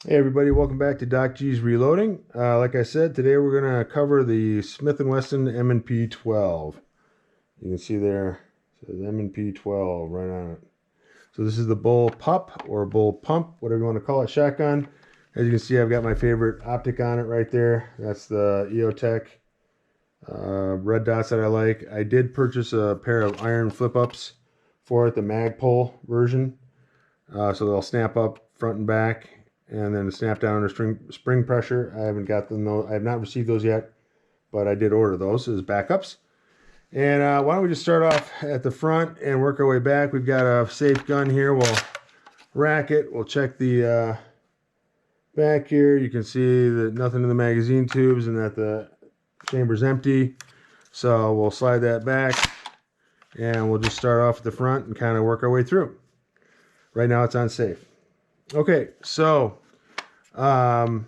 Hey everybody, welcome back to Doc G's Reloading. Like I said, today we're going to cover the Smith and Wesson M&P 12. You can see there, it says M&P 12 right on it. So this is the bull-pup or bull-pump, whatever you want to call it, shotgun. As you can see, I've got my favorite optic on it right there. That's the EOTech red dots that I like. I did purchase a pair of iron flip-ups for it, the Magpul version. So they'll snap up front and back, and then snap down under spring pressure. I haven't got them though. I have not received those yet, but I did order those as backups. And why don't we just start off at the front and work our way back. We've got a safe gun here. We'll rack it. We'll check the back here. You can see that nothing in the magazine tubes and that the chamber's empty. So we'll slide that back and we'll just start off at the front and kind of work our way through. Right now it's on safe. Okay, so what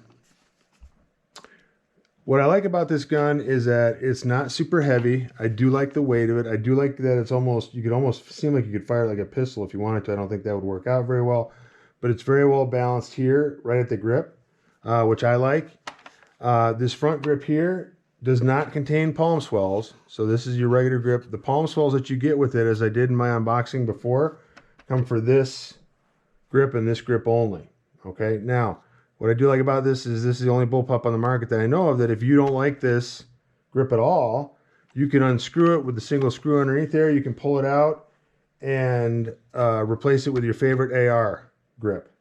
I like about this gun is that it's not super heavy. I do like the weight of it. I do like that it's almost, you could almost seem like you could fire it like a pistol if you wanted to. I don't think that would work out very well, but it's very well balanced here, right at the grip, which I like. This front grip here does not contain palm swells, so this is your regular grip. The palm swells that you get with it, as I did in my unboxing before, come for this grip and this grip only. Okay, now what I do like about this is the only bullpup on the market that I know of that if you don't like this grip at all, you can unscrew it with the single screw underneath there. You can pull it out and replace it with your favorite AR grip.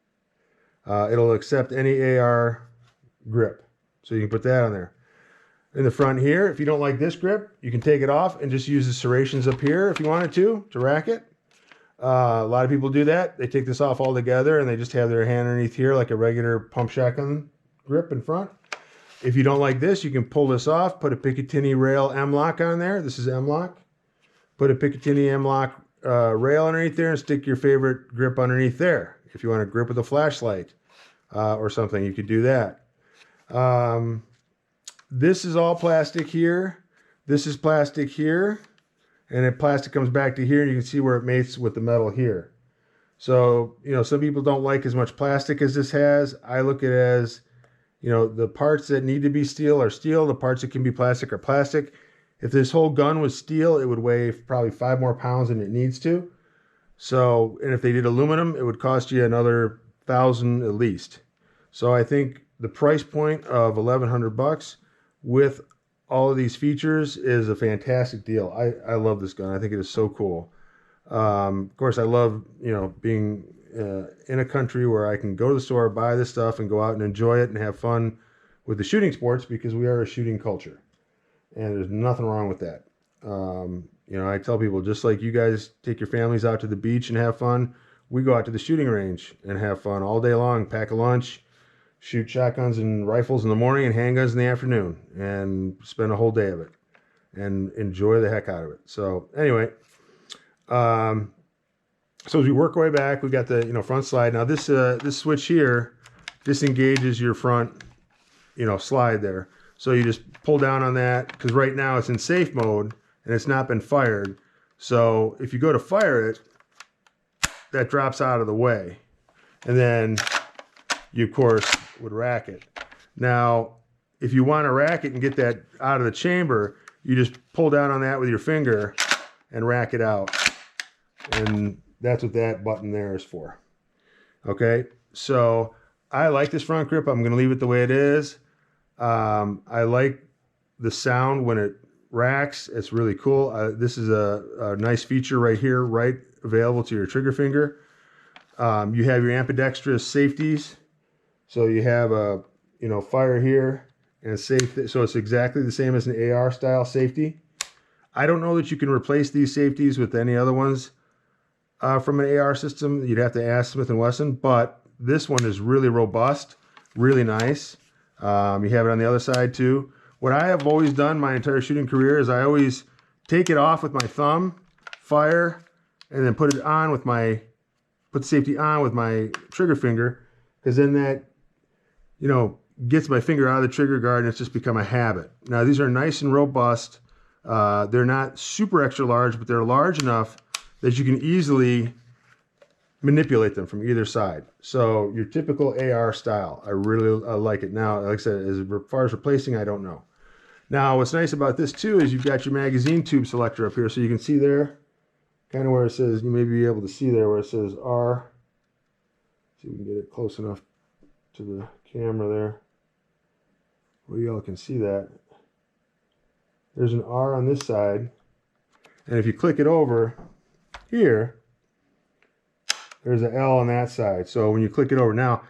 It'll accept any AR grip, so you can put that on there. In the front here, if you don't like this grip, you can take it off and just use the serrations up here if you wanted to rack it. A lot of people do that. They take this off altogether and they just have their hand underneath here like a regular pump shotgun grip in front. If you don't like this, you can pull this off, put a Picatinny rail M-Lock on there. This is M-Lock. Put a Picatinny M-Lock rail underneath there and stick your favorite grip underneath there. If you want to grip with a flashlight or something, you could do that. This is all plastic here. This is plastic here. And the plastic comes back to here, and you can see where it mates with the metal here. So, you know, some people don't like as much plastic as this has. I look at it as, you know, the parts that need to be steel are steel. The parts that can be plastic are plastic. If this whole gun was steel, it would weigh probably 5 more pounds than it needs to. So, and if they did aluminum, it would cost you another $1,000 at least. So I think the price point of $1,100 with all of these features is a fantastic deal. I love this gun. I think it is so cool. Of course, I love, you know, being in a country where I can go to the store, buy this stuff, and go out and enjoy it and have fun with the shooting sports, because we are a shooting culture. And there's nothing wrong with that. You know, I tell people, just like you guys take your families out to the beach and have fun, we go out to the shooting range and have fun all day long, pack a lunch, shoot shotguns and rifles in the morning and handguns in the afternoon, and spend a whole day of it and enjoy the heck out of it. So anyway, so as we work our way back, we got the, you know, front slide. Now this switch here disengages your front, you know, slide there. So you just pull down on that, because right now it's in safe mode and it's not been fired. So if you go to fire it, that drops out of the way, and then you of course would rack it. Now, if you want to rack it and get that out of the chamber, you just pull down on that with your finger and rack it out. And that's what that button there is for. Okay, so I like this front grip. I'm going to leave it the way it is. I like the sound when it racks. It's really cool. This is a nice feature right here, right available to your trigger finger. You have your ambidextrous safeties. So you have a, you know, fire here and safe. So it's exactly the same as an AR style safety. I don't know that you can replace these safeties with any other ones from an AR system. You'd have to ask Smith and Wesson, but this one is really robust, really nice. You have it on the other side too. What I have always done my entire shooting career is I always take it off with my thumb, fire, and then put it on with my, put the safety on with my trigger finger, because then that, you know, gets my finger out of the trigger guard and it's just become a habit. Now these are nice and robust. They're not super extra large, but they're large enough that you can easily manipulate them from either side. So your typical AR style. I really like it. Now, like I said, as far as replacing, I don't know. Now, what's nice about this too is you've got your magazine tube selector up here, so you can see there, kind of where it says, you may be able to see there where it says R. See if we can get it close enough to the camera there, where y'all can see that. There's an R on this side, and if you click it over here, there's an L on that side. So when you click it over now,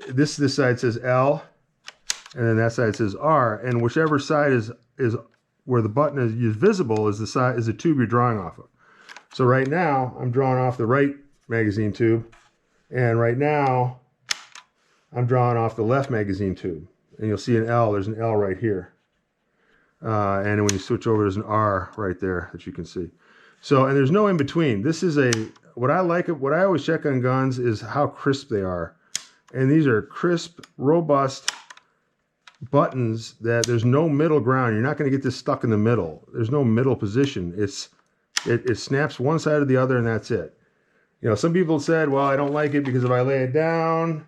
this side says L, and then that side says R, and whichever side is where the button is visible is the tube you're drawing off of. So right now I'm drawing off the right magazine tube, and right now I'm drawing off the left magazine tube, and you'll see an L. There's an L right here, and when you switch over, there's an R right there that you can see. So, and there's no in between. This is what I always check on guns is how crisp they are, and these are crisp, robust buttons that there's no middle ground. You're not going to get this stuck in the middle. There's no middle position. It snaps one side or the other, and that's it. You know, some people said, well, I don't like it because if I lay it down,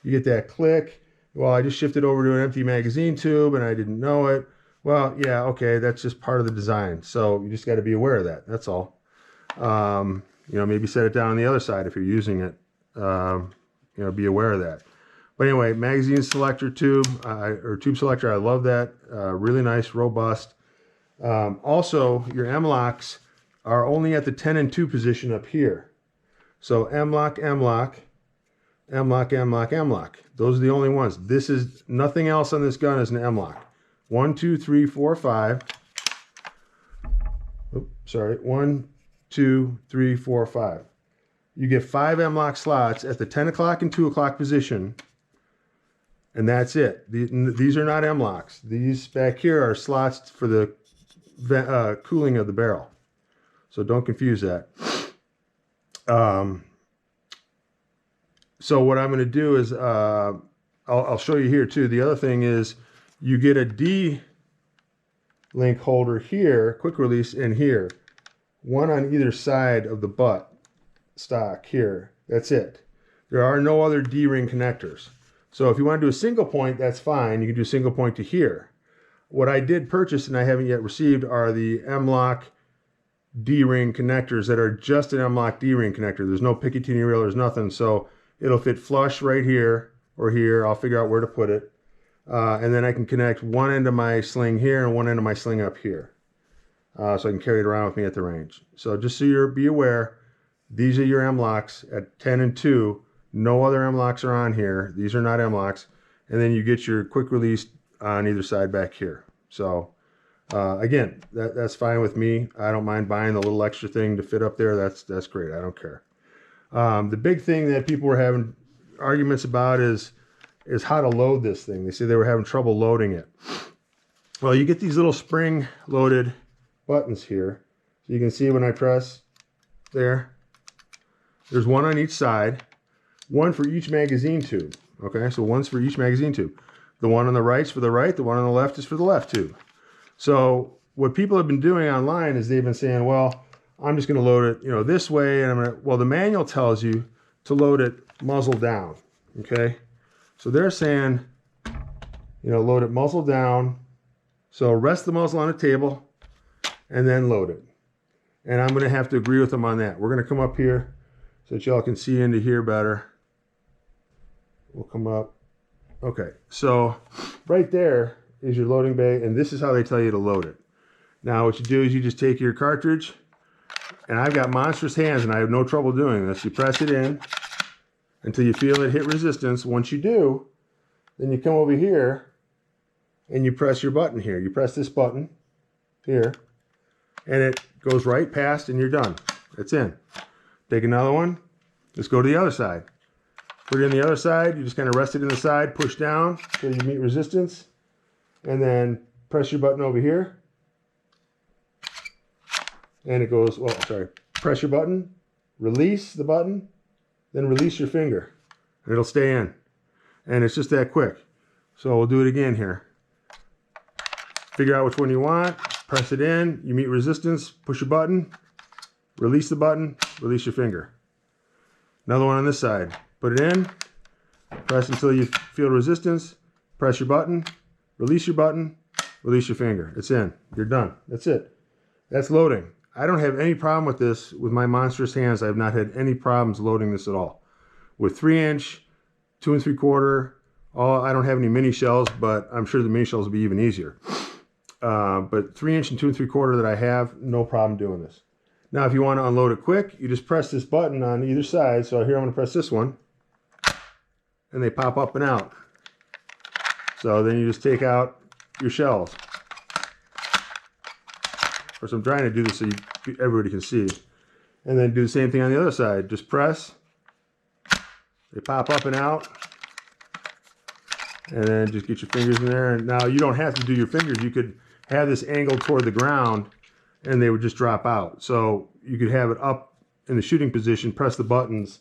you get that click. Well, I just shifted over to an empty magazine tube and I didn't know it. Well, yeah, okay, that's just part of the design. So you just got to be aware of that. That's all. You know, maybe set it down on the other side if you're using it. You know, be aware of that. But anyway, magazine selector tube, or tube selector, I love that. Really nice, robust. Also, your M-locks are only at the 10 and 2 position up here. So M-lock, M-lock, M-lock, M-lock, M-lock. Those are the only ones. This is, nothing else on this gun is an M-lock. 1, 2, 3, 4, 5. Oops, sorry. 1, 2, 3, 4, 5. You get 5 M-lock slots at the 10 o'clock and 2 o'clock position, and that's it. These are not M-locks. These back here are slots for the cooling of the barrel. So don't confuse that. So what I'm going to do is, I'll show you here too. The other thing is you get a D-link holder here, quick release in here. One on either side of the butt stock here. That's it. There are no other D-ring connectors. So if you want to do a single point, that's fine. You can do a single point to here. What I did purchase and I haven't yet received are the M-Lock D-ring connectors that are just an M-Lock D-ring connector. There's no Picatinny reel, there's nothing. So it'll fit flush right here or here. I'll figure out where to put it. And then I can connect one end of my sling here and one end of my sling up here. So I can carry it around with me at the range. So just so you're be aware, these are your M-locks at 10 and 2. No other M-locks are on here. These are not M-locks. And then you get your quick release on either side back here. So again, that's fine with me. I don't mind buying the little extra thing to fit up there. That's great. I don't care. The big thing that people were having arguments about is how to load this thing. They say they were having trouble loading it. Well, you get these little spring-loaded buttons here. So you can see when I press there, there's one on each side, one for each magazine tube. Okay, so one's for each magazine tube. The one on the right's for the right, the one on the left is for the left tube. So what people have been doing online is they've been saying, well, I'm just going to load it, you know, this way, and I'm going to, well, the manual tells you to load it muzzle down. Okay, so they're saying, you know, load it muzzle down. So rest the muzzle on a table and then load it. And I'm going to have to agree with them on that. We're going to come up here so that y'all can see into here better. We'll come up. Okay, so right there is your loading bay, and this is how they tell you to load it. Now what you do is you just take your cartridge, and I've got monstrous hands and I have no trouble doing this. You press it in until you feel it hit resistance. Once you do, then you come over here and you press your button here. You press this button here, and it goes right past and you're done. It's in. Take another one. Let's go to the other side. Put it in the other side. You just kind of rest it in the side, push down until you meet resistance, and then press your button over here. And it goes, well, sorry, press your button, release the button, then release your finger, and it'll stay in. And it's just that quick. So we'll do it again here. Figure out which one you want, press it in, you meet resistance, push your button, release the button, release your finger. Another one on this side. Put it in, press until you feel resistance, press your button, release your finger. It's in. You're done. That's it. That's loading. I don't have any problem with this. With my monstrous hands, I have not had any problems loading this at all. With 3-inch, 2 3/4, I don't have any mini shells, but I'm sure the mini shells will be even easier. But 3-inch and 2 3/4 that I have, no problem doing this. Now, if you want to unload it quick, you just press this button on either side. So here I'm going to press this one, and they pop up and out. So then you just take out your shells. Of course, I'm trying to do this so everybody can see. And then do the same thing on the other side. Just press. They pop up and out. And then just get your fingers in there. And now you don't have to do your fingers. You could have this angled toward the ground and they would just drop out. So you could have it up in the shooting position, press the buttons,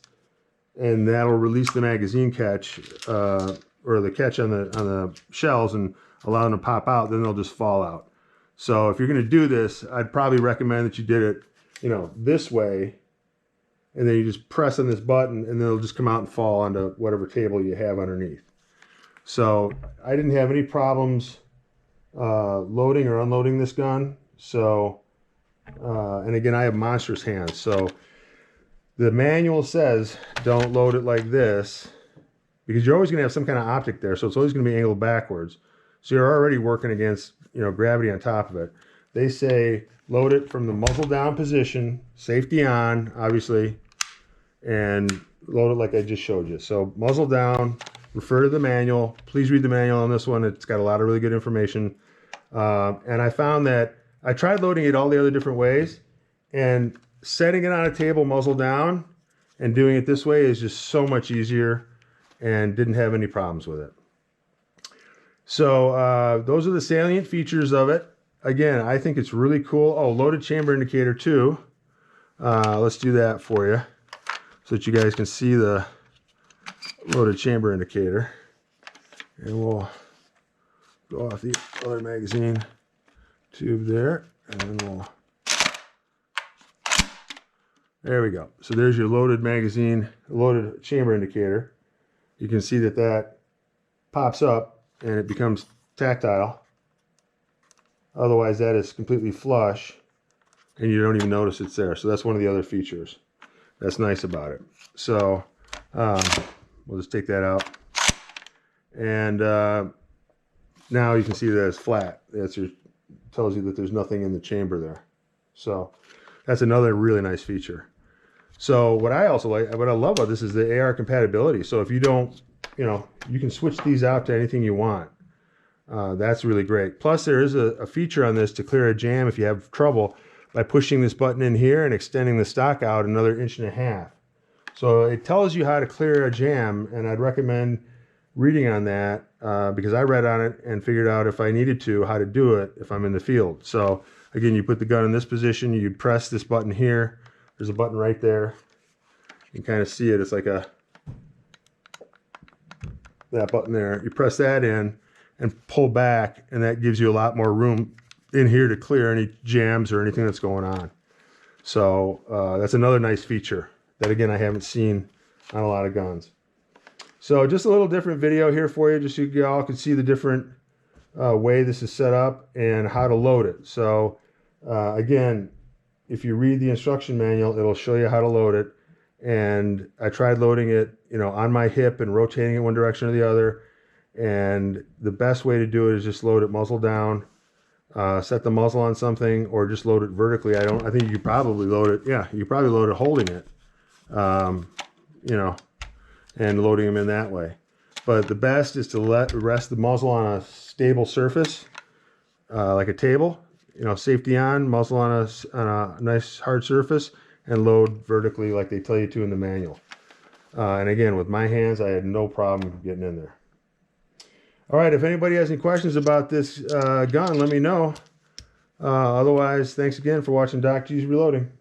and that'll release the magazine catch or the catch on the shells and allow them to pop out. Then they'll just fall out. So if you're going to do this, I'd probably recommend that you did it, you know, this way, and then you just press on this button, and then it'll just come out and fall onto whatever table you have underneath. So I didn't have any problems loading or unloading this gun. So, and again, I have monstrous hands. So the manual says don't load it like this, because you're always going to have some kind of optic there. So it's always going to be angled backwards. So you're already working against, you know, gravity on top of it. They say load it from the muzzle down position, safety on, obviously, and load it like I just showed you. So muzzle down, refer to the manual. Please read the manual on this one. It's got a lot of really good information. And I found that I tried loading it all the other different ways, and setting it on a table muzzle down and doing it this way is just so much easier, and didn't have any problems with it. So those are the salient features of it. Again, I think it's really cool. Oh, loaded chamber indicator too. Let's do that for you so that you guys can see the loaded chamber indicator. And we'll go off the other magazine tube there, and then we'll, there we go. So there's your loaded magazine, loaded chamber indicator. You can see that that pops up and it becomes tactile. Otherwise, that is completely flush and you don't even notice it's there. So that's one of the other features that's nice about it. So we'll just take that out. And now you can see that it's flat. That's tells you that there's nothing in the chamber there. So that's another really nice feature. So what I also like, what I love about this is the AR compatibility. So if you don't, you know, you can switch these out to anything you want. That's really great. Plus there is a feature on this to clear a jam if you have trouble by pushing this button in here and extending the stock out another 1.5 inches. So it tells you how to clear a jam, and I'd recommend reading on that because I read on it and figured out if I needed to, how to do it if I'm in the field. So again, you put the gun in this position, you press this button here. There's a button right there. You can kind of see it. It's like that button there. You press that in and pull back, and that gives you a lot more room in here to clear any jams or anything that's going on. So that's another nice feature that, again, I haven't seen on a lot of guns. So just a little different video here for you, just so you all can see the different way this is set up and how to load it. So again, if you read the instruction manual, it'll show you how to load it. And I tried loading it, you know, on my hip and rotating it one direction or the other. And the best way to do it is just load it muzzle down, set the muzzle on something, or just load it vertically. I think you could probably load it. Yeah, you probably load it holding it, you know, and loading them in that way. But the best is to rest the muzzle on a stable surface, like a table, you know, safety on, muzzle on a nice hard surface, and load vertically like they tell you to in the manual. And again, with my hands, I had no problem getting in there. All right, if anybody has any questions about this gun, let me know. Otherwise, thanks again for watching Doc G's Reloading.